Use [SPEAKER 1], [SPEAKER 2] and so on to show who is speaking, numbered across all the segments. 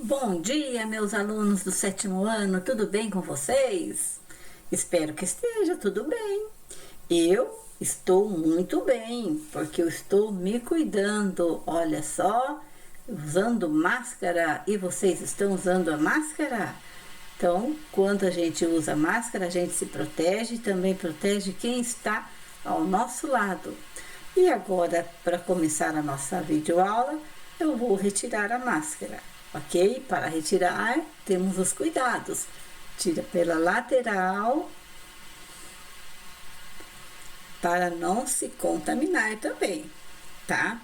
[SPEAKER 1] Bom dia, meus alunos do 7º ano, tudo bem com vocês? Espero que esteja tudo bem. Eu estou muito bem, porque eu estou me cuidando. Olha só, usando máscara. E vocês estão usando a máscara? Então, quando a gente usa máscara, a gente se protege e também protege quem está ao nosso lado. E agora, para começar a nossa videoaula, eu vou retirar a máscara. Ok? Para retirar, temos os cuidados. Tira pela lateral, para não se contaminar também, tá?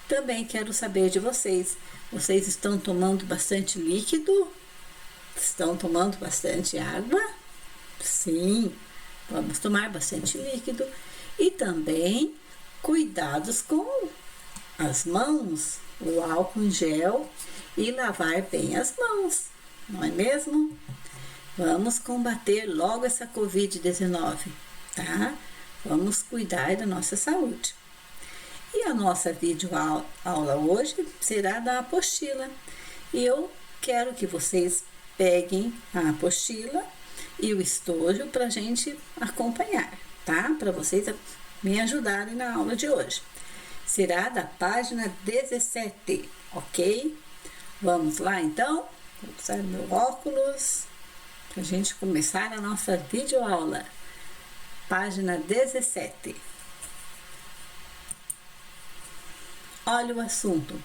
[SPEAKER 1] Também quero saber de vocês. Vocês estão tomando bastante líquido? Estão tomando bastante água? Sim, vamos tomar bastante líquido. E também cuidados com as mãos, o álcool em gel e lavar bem as mãos, não é mesmo? Vamos combater logo essa Covid-19, tá? Vamos cuidar da nossa saúde. E a nossa videoaula hoje será da apostila. E eu quero que vocês peguem a apostila e o estojo para a gente acompanhar, tá? Para vocês me ajudarem na aula de hoje. Será da página 17, ok? Vamos lá, então? Vou usar meu óculos para a gente começar a nossa videoaula. Página 17. Olha o assunto.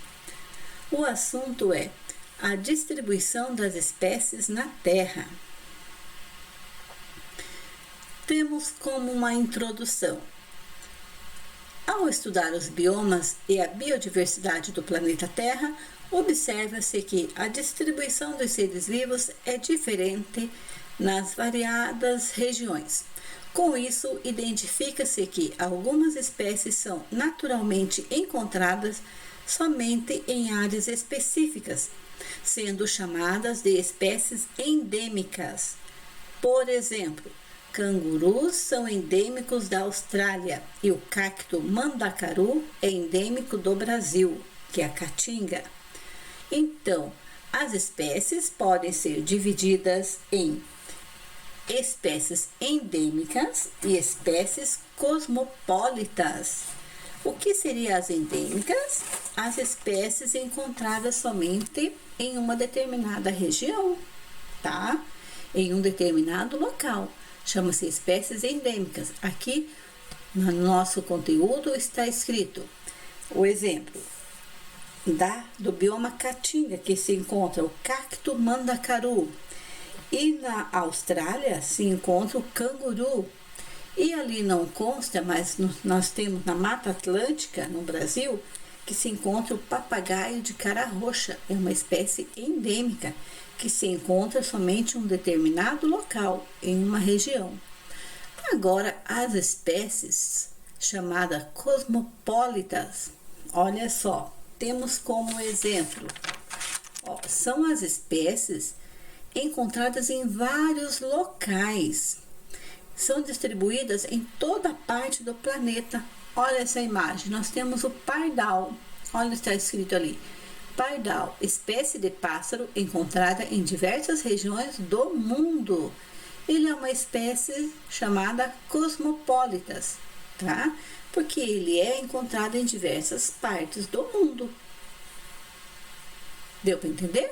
[SPEAKER 1] O assunto é a distribuição das espécies na Terra. Temos como uma introdução. Ao estudar os biomas e a biodiversidade do planeta Terra, observa-se que a distribuição dos seres vivos é diferente nas variadas regiões. Com isso, identifica-se que algumas espécies são naturalmente encontradas somente em áreas específicas, sendo chamadas de espécies endêmicas. Por exemplo, cangurus são endêmicos da Austrália e o cacto mandacaru é endêmico do Brasil, que é a caatinga. Então, as espécies podem ser divididas em espécies endêmicas e espécies cosmopolitas. O que seriam as endêmicas? As espécies encontradas somente em uma determinada região, tá? Em um determinado local. Chama-se espécies endêmicas. Aqui no nosso conteúdo está escrito o exemplo do bioma caatinga, que se encontra o cacto mandacaru. E na Austrália se encontra o canguru. E ali não consta, mas nós temos na Mata Atlântica, no Brasil, que se encontra o papagaio de cara roxa. É uma espécie endêmica que se encontra somente em um determinado local, em uma região. Agora, as espécies chamadas cosmopolitas, olha só, temos como exemplo, são as espécies encontradas em vários locais. São distribuídas em toda parte do planeta. Olha essa imagem, nós temos o pardal. Olha, está escrito ali. Pardal, espécie de pássaro encontrada em diversas regiões do mundo. Ele é uma espécie chamada cosmopolitas, tá? Porque ele é encontrado em diversas partes do mundo. Deu para entender?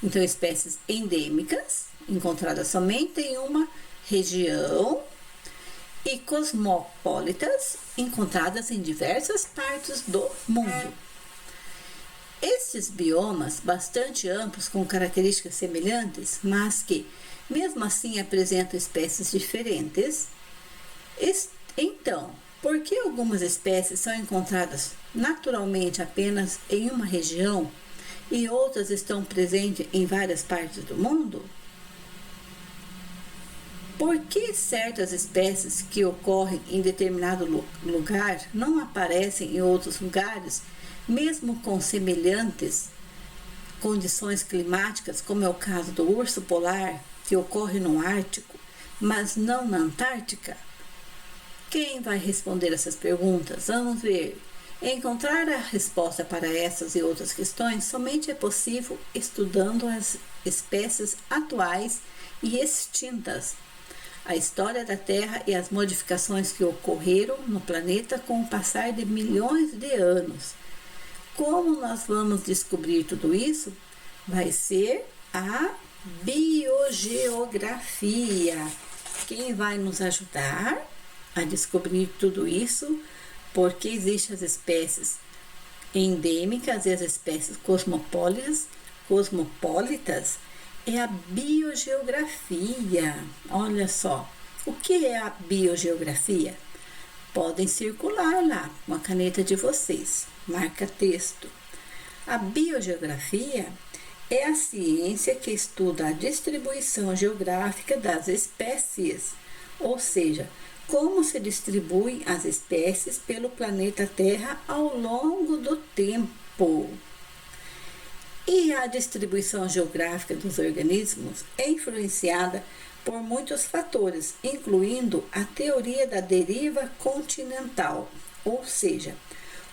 [SPEAKER 1] Então, espécies endêmicas, encontradas somente em uma região, e cosmopolitas, encontradas em diversas partes do mundo. Estes biomas, bastante amplos, com características semelhantes, mas que, mesmo assim, apresentam espécies diferentes. Então, por que algumas espécies são encontradas naturalmente apenas em uma região e outras estão presentes em várias partes do mundo? Por que certas espécies que ocorrem em determinado lugar não aparecem em outros lugares, mesmo com semelhantes condições climáticas, como é o caso do urso polar, que ocorre no Ártico, mas não na Antártica? Quem vai responder essas perguntas? Vamos ver. Encontrar a resposta para essas e outras questões somente é possível estudando as espécies atuais e extintas, a história da Terra e as modificações que ocorreram no planeta com o passar de milhões de anos. Como nós vamos descobrir tudo isso? Vai ser a biogeografia. Quem vai nos ajudar a descobrir tudo isso? Porque existem as espécies endêmicas e as espécies cosmopolitas, é a biogeografia. Olha só, o que é a biogeografia? Podem circular lá com a caneta de vocês, marca texto. A biogeografia é a ciência que estuda a distribuição geográfica das espécies, ou seja, como se distribuem as espécies pelo planeta Terra ao longo do tempo. E a distribuição geográfica dos organismos é influenciada por muitos fatores, incluindo a teoria da deriva continental, ou seja,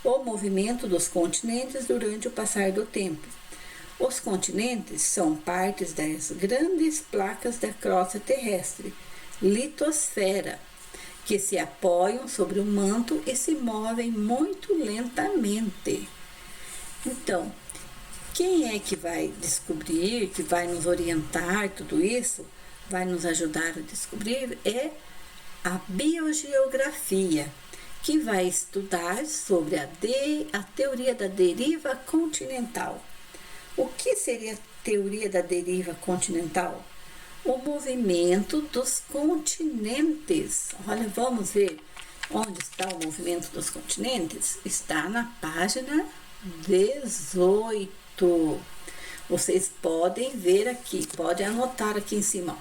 [SPEAKER 1] o movimento dos continentes durante o passar do tempo. Os continentes são partes das grandes placas da crosta terrestre, litosfera, que se apoiam sobre o manto e se movem muito lentamente. Então, quem é que vai descobrir, que vai nos orientar tudo isso, vai nos ajudar a descobrir, é a biogeografia, que vai estudar sobre a teoria da deriva continental. O que seria a teoria da deriva continental? O movimento dos continentes. Olha, vamos ver onde está o movimento dos continentes? Está na página 18. Vocês podem ver aqui, podem anotar aqui em cima.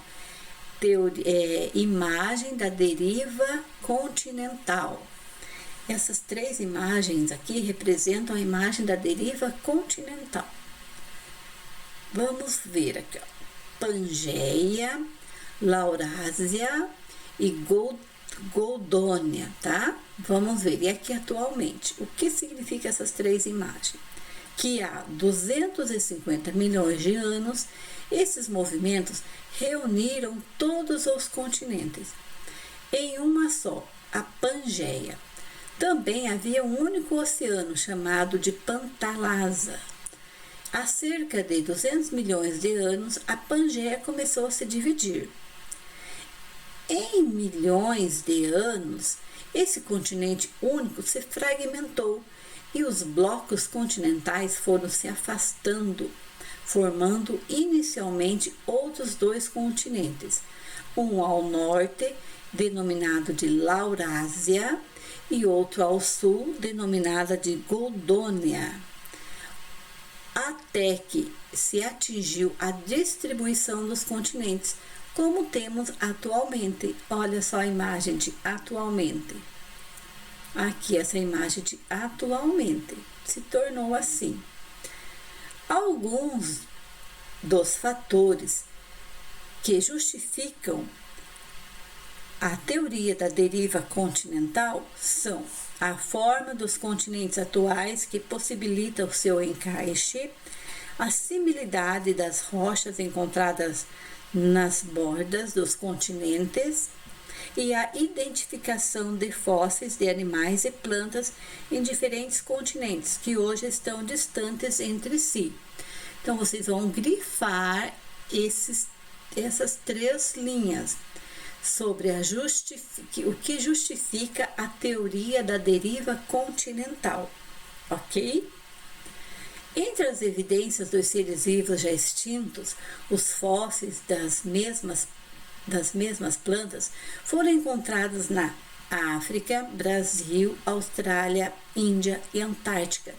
[SPEAKER 1] Imagem da deriva continental. Essas três imagens aqui representam a imagem da deriva continental. Vamos ver aqui, ó. Pangeia, Laurásia e Goldônia, tá? Vamos ver, e aqui atualmente, o que significa essas três imagens? Que há 250 milhões de anos, esses movimentos reuniram todos os continentes em uma só, a Pangeia. Também havia um único oceano chamado de Pantalasa. Há cerca de 200 milhões de anos, a Pangeia começou a se dividir. Em milhões de anos, esse continente único se fragmentou e os blocos continentais foram se afastando, formando inicialmente outros dois continentes, um ao norte, denominado de Laurásia, e outro ao sul, denominada de Goldônia, até que se atingiu a distribuição dos continentes, como temos atualmente. Olha só a imagem de atualmente. Aqui essa imagem de atualmente se tornou assim. Alguns dos fatores que justificam a teoria da deriva continental são a forma dos continentes atuais, que possibilita o seu encaixe, a similaridade das rochas encontradas nas bordas dos continentes e a identificação de fósseis de animais e plantas em diferentes continentes que hoje estão distantes entre si. Então, vocês vão grifar essas três linhas sobre o que justifica a teoria da deriva continental, ok? Entre as evidências dos seres vivos já extintos, os fósseis das mesmas plantas foram encontrados na África, Brasil, Austrália, Índia e Antártica,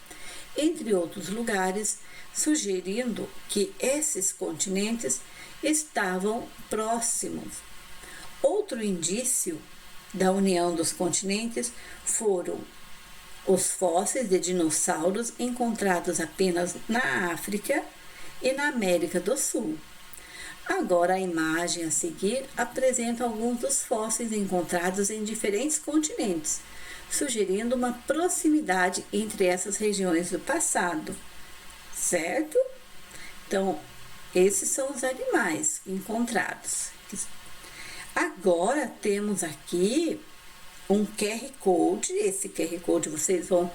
[SPEAKER 1] entre outros lugares, sugerindo que esses continentes estavam próximos. Outro indício da união dos continentes foram os fósseis de dinossauros encontrados apenas na África e na América do Sul. Agora, a imagem a seguir apresenta alguns dos fósseis encontrados em diferentes continentes, sugerindo uma proximidade entre essas regiões do passado, certo? Então, esses são os animais encontrados. Agora temos aqui um QR Code. Esse QR Code vocês vão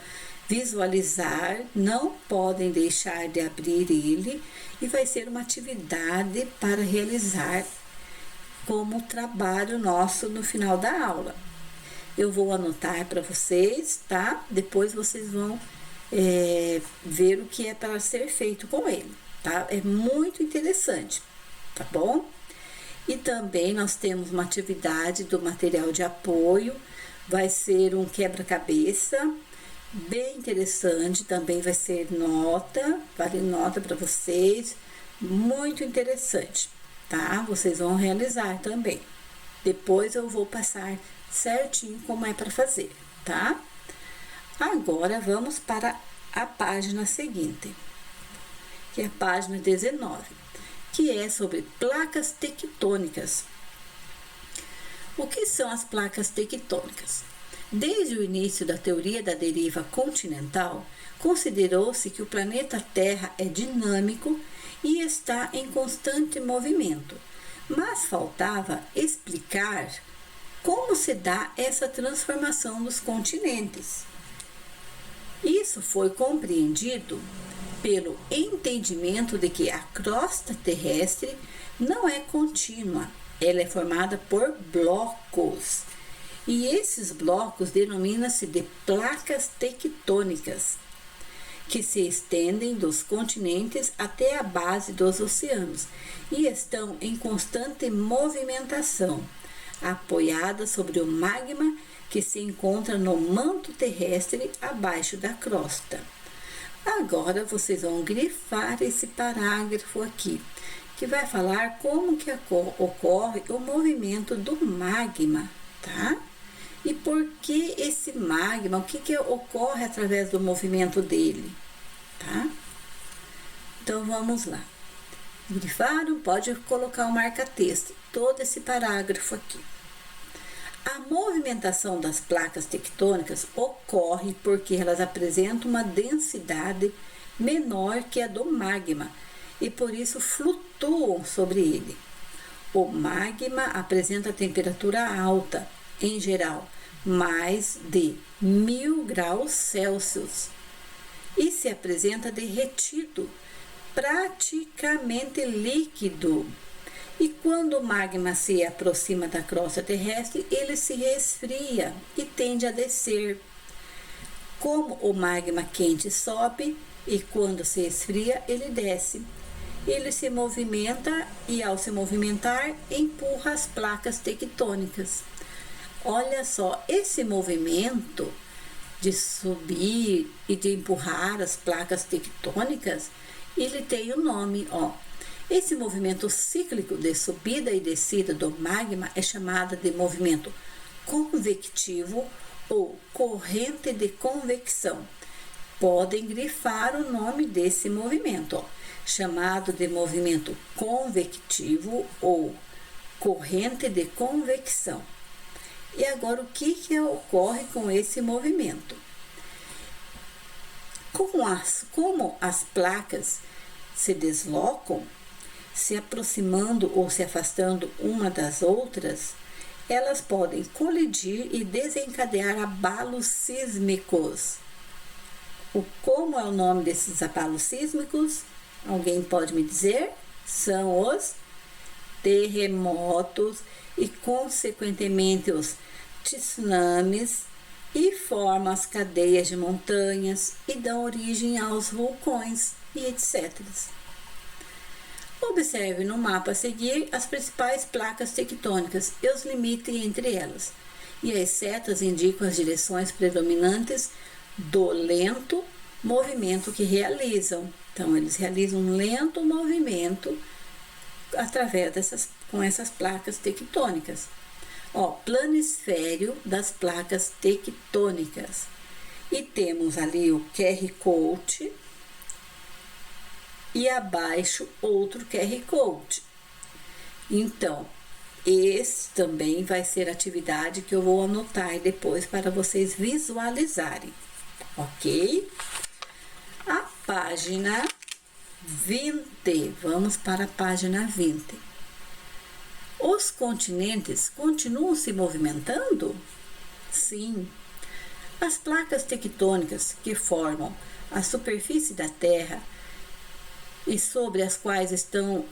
[SPEAKER 1] visualizar, não podem deixar de abrir ele, e vai ser uma atividade para realizar como trabalho nosso no final da aula. Eu vou anotar para vocês, tá? Depois vocês vão ver o que é para ser feito com ele, tá? É muito interessante, tá bom? E também nós temos uma atividade do material de apoio, vai ser um quebra-cabeça, bem interessante, também vai ser nota, vale nota para vocês, muito interessante, tá? Vocês vão realizar também. Depois eu vou passar certinho como é para fazer, tá? Agora vamos para a página seguinte, que é a página 19, que é sobre placas tectônicas. O que são as placas tectônicas? Desde o início da teoria da deriva continental, considerou-se que o planeta Terra é dinâmico e está em constante movimento, mas faltava explicar como se dá essa transformação dos continentes. Isso foi compreendido pelo entendimento de que a crosta terrestre não é contínua, ela é formada por blocos. E esses blocos denominam-se de placas tectônicas, que se estendem dos continentes até a base dos oceanos e estão em constante movimentação, apoiadas sobre o magma que se encontra no manto terrestre abaixo da crosta. Agora vocês vão grifar esse parágrafo aqui, que vai falar como que ocorre o movimento do magma, tá? E por que esse magma, o que ocorre através do movimento dele, tá? Então vamos lá. Grifaram? Pode colocar o marca-texto, todo esse parágrafo aqui. A movimentação das placas tectônicas ocorre porque elas apresentam uma densidade menor que a do magma e por isso flutuam sobre ele. O magma apresenta temperatura alta, em geral, mais de 1000 graus Celsius, e se apresenta derretido, praticamente líquido. E quando o magma se aproxima da crosta terrestre, ele se resfria e tende a descer. Como o magma quente sobe e quando se esfria, ele desce. Ele se movimenta e, ao se movimentar, empurra as placas tectônicas. Olha só, esse movimento de subir e de empurrar as placas tectônicas, ele tem um nome, ó. Esse movimento cíclico de subida e descida do magma é chamado de movimento convectivo ou corrente de convecção. Podem grifar o nome desse movimento, ó, chamado de movimento convectivo ou corrente de convecção. E agora, o que ocorre com esse movimento? Como as placas se deslocam, se aproximando ou se afastando uma das outras, elas podem colidir e desencadear abalos sísmicos. Como é o nome desses abalos sísmicos? Alguém pode me dizer? São os terremotos e, consequentemente, os tsunamis, e formam as cadeias de montanhas e dão origem aos vulcões e etc. Observe no mapa a seguir as principais placas tectônicas e os limites entre elas. E as setas indicam as direções predominantes do lento movimento que realizam. Então, eles realizam um lento movimento através com essas placas tectônicas. Ó, planisfério das placas tectônicas. E temos ali o QR Code e abaixo outro QR Code. Então, Esse também vai ser atividade que eu vou anotar depois para vocês visualizarem, ok? A página 20, vamos para a página 20. Os continentes continuam se movimentando? Sim. As placas tectônicas que formam a superfície da Terra e sobre as quais estão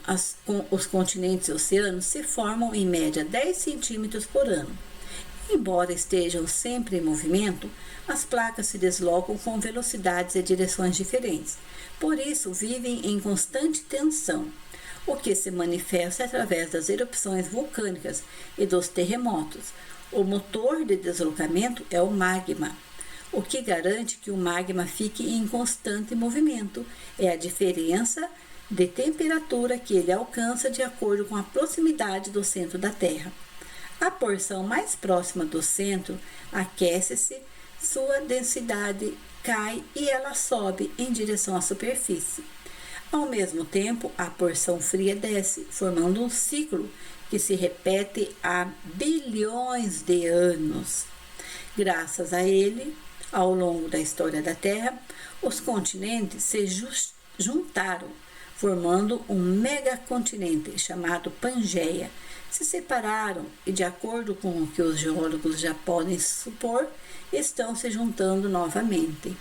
[SPEAKER 1] os continentes e oceanos se formam em média 10 centímetros por ano. Embora estejam sempre em movimento, as placas se deslocam com velocidades e direções diferentes. Por isso, vivem em constante tensão, o que se manifesta através das erupções vulcânicas e dos terremotos. O motor de deslocamento é o magma. O que garante que o magma fique em constante movimento é a diferença de temperatura que ele alcança de acordo com a proximidade do centro da Terra. A porção mais próxima do centro aquece-se, sua densidade cai e ela sobe em direção à superfície. Ao mesmo tempo, a porção fria desce, formando um ciclo que se repete há bilhões de anos. Graças a ele, ao longo da história da Terra, os continentes se juntaram, formando um megacontinente chamado Pangeia. Se separaram e, de acordo com o que os geólogos já podem supor, estão se juntando novamente.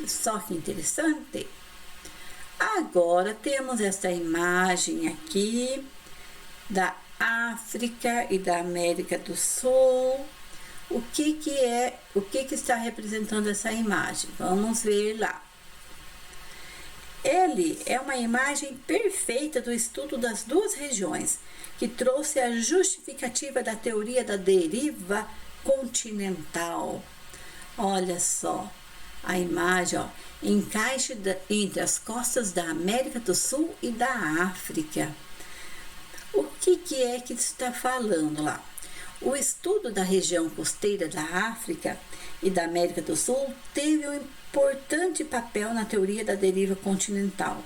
[SPEAKER 1] Só que interessante. Agora temos esta imagem aqui da África e da América do Sul. O que está representando essa imagem? Vamos ver lá. Ele é uma imagem perfeita do estudo das duas regiões, que trouxe a justificativa da teoria da deriva continental. Olha só, a imagem, ó, encaixe entre as costas da América do Sul e da África. O que é que está falando lá? O estudo da região costeira da África e da América do Sul teve um importante papel na teoria da deriva continental,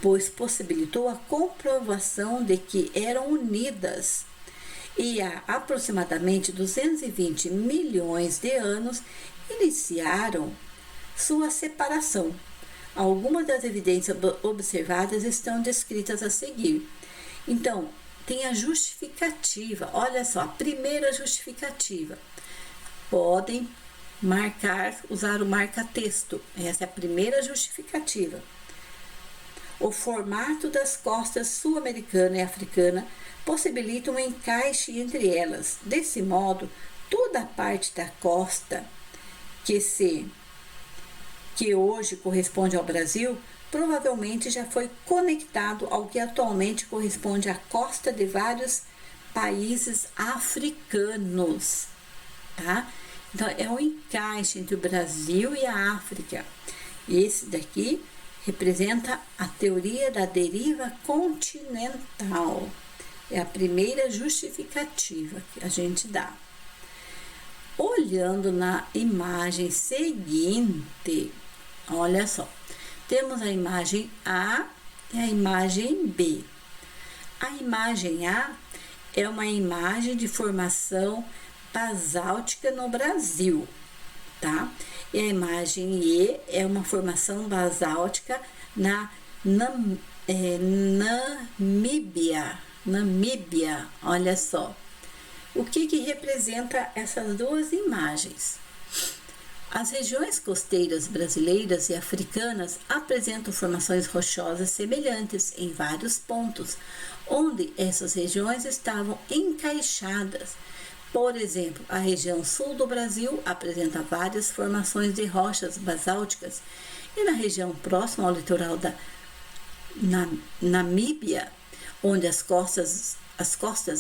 [SPEAKER 1] pois possibilitou a comprovação de que eram unidas e há aproximadamente 220 milhões de anos iniciaram sua separação. Algumas das evidências observadas estão descritas a seguir. Então, tem a justificativa, olha só, a primeira justificativa. Podem usar o marca-texto, essa é a primeira justificativa. O formato das costas sul-americana e africana possibilita um encaixe entre elas. Desse modo, toda a parte da costa que hoje corresponde ao Brasil provavelmente já foi conectado ao que atualmente corresponde à costa de vários países africanos, tá? Então, é um encaixe entre o Brasil e a África. Esse daqui representa a teoria da deriva continental. É a primeira justificativa que a gente dá. Olhando na imagem seguinte, olha só, temos a imagem A e a imagem B. A imagem A é uma imagem de formação basáltica no Brasil, tá? E a imagem E é uma formação basáltica na Namíbia, olha só. O que representa essas duas imagens? As regiões costeiras brasileiras e africanas apresentam formações rochosas semelhantes em vários pontos, onde essas regiões estavam encaixadas. Por exemplo, a região sul do Brasil apresenta várias formações de rochas basálticas e na região próxima ao litoral da Namíbia, onde as costas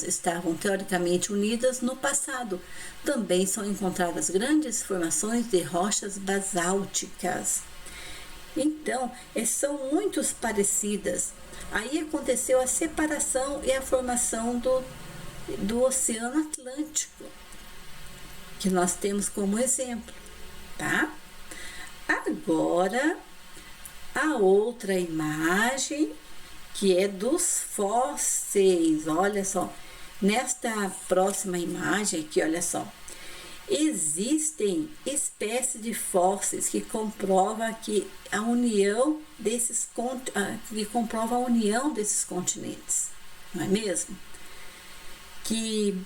[SPEAKER 1] estavam teoricamente unidas no passado, também são encontradas grandes formações de rochas basálticas. Então, são muito parecidas. Aí aconteceu a separação e a formação do Oceano Atlântico, que nós temos como exemplo, tá? Agora, a outra imagem, que é dos fósseis, olha só, Nesta próxima imagem aqui, olha só, existem espécies de fósseis que comprova que a união desses continentes, não é mesmo? Que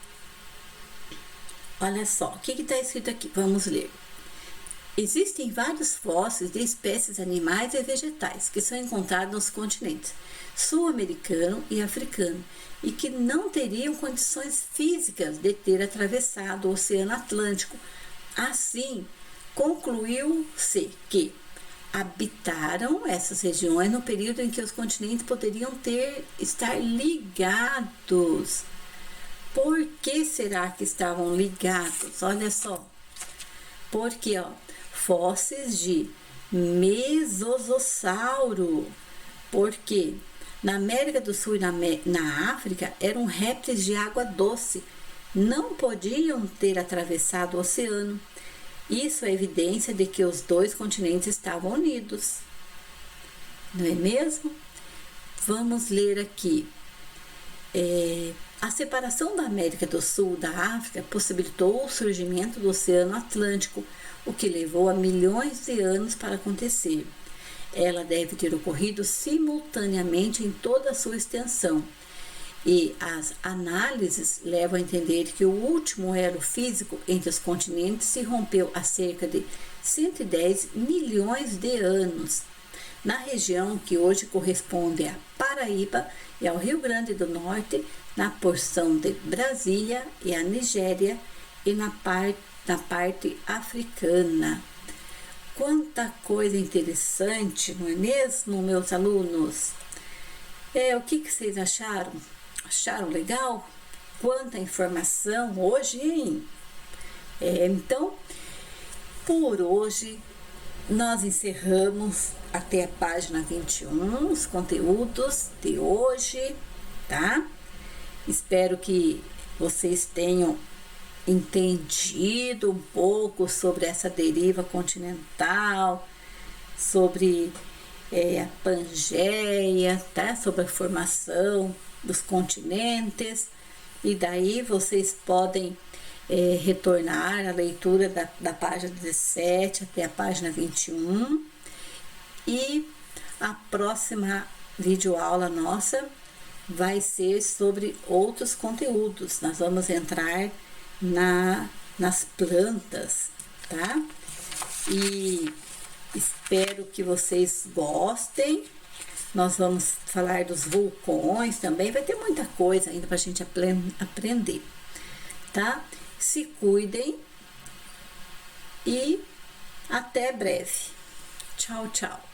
[SPEAKER 1] olha só, o que está escrito aqui? Vamos ler. Existem vários fósseis de espécies animais e vegetais que são encontrados nos continentes sul-americano e africano e que não teriam condições físicas de ter atravessado o Oceano Atlântico. Assim, concluiu-se que habitaram essas regiões no período em que os continentes poderiam estar ligados. Por que será que estavam ligados? Olha só. Porque, fósseis de mesossauro. Porque na América do Sul e na África eram répteis de água doce. Não podiam ter atravessado o oceano. Isso é evidência de que os dois continentes estavam unidos. Não é mesmo? Vamos ler aqui. A separação da América do Sul da África possibilitou o surgimento do Oceano Atlântico, o que levou a milhões de anos para acontecer. Ela deve ter ocorrido simultaneamente em toda a sua extensão, e as análises levam a entender que o último elo físico entre os continentes se rompeu há cerca de 110 milhões de anos, na região que hoje corresponde a Paraíba e ao Rio Grande do Norte, na porção de Brasília e a Nigéria e na parte africana. Quanta coisa interessante, não é mesmo, meus alunos? O que vocês acharam? Acharam legal? Quanta informação hoje, hein? Então, por hoje, nós encerramos até a página 21, os conteúdos de hoje, tá? Espero que vocês tenham entendido um pouco sobre essa deriva continental, sobre a Pangeia, tá? Sobre a formação dos continentes, e daí vocês podem retornar à leitura da página 17 até a página 21, e a próxima videoaula nossa vai ser sobre outros conteúdos. Nós vamos entrar nas plantas, tá? E espero que vocês gostem. Nós vamos falar dos vulcões também, vai ter muita coisa ainda pra gente aprender, tá? Se cuidem e até breve. Tchau, tchau.